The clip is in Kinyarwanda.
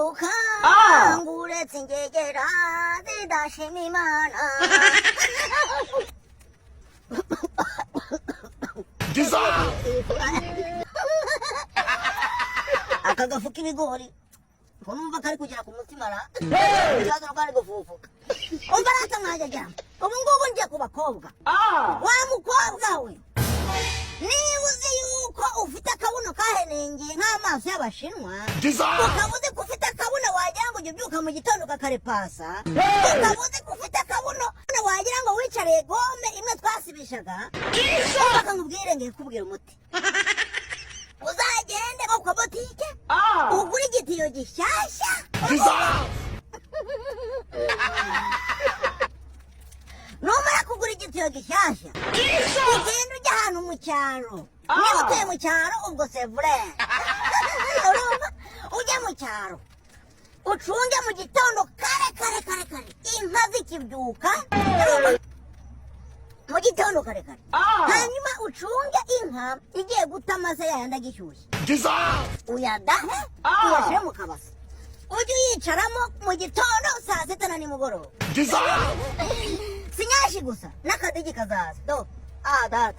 부카 물에 튕기게라 대다심이 많아. 기사! 아까가 훅기미 고리 보는 바 가리고 지라고 묻지 마라. 자도록 가리고 fufu 엄바라타 나자자 어문고건 잡고 봐 거부가 와무 거부가 왜 niuzi yuko ufita kabuno kahenenge nk'amaso y'abashinwa 기사! ukabuze kufita kabuno wagira ngo ujye ubyuka mu gitondo kakarepasa ukabuze kufita kabuno wagira ngo wicare gome imwe twasibishaga baka nkubwire ngiye kubwira umuti uzagende ku botike ugura igitiyo gishyashya 기사! numara kugura igitiyo gishyashya ugenda ujya ahantu mu cyaro niba utuye mu cyaro ubwo sevure urumva ujya mu cyaro ucunge mu gitondo kare inka zikibyuka mu gitondo kare hanyuma ucunge inka igiye guta amase yayandi agishyushye 기사! uyadahe uyashyire mu kabase ujye uyicaramo mu gitondo saa sita na nimugoroba 기사! sinyashi gusa n'akadigi kazaza do data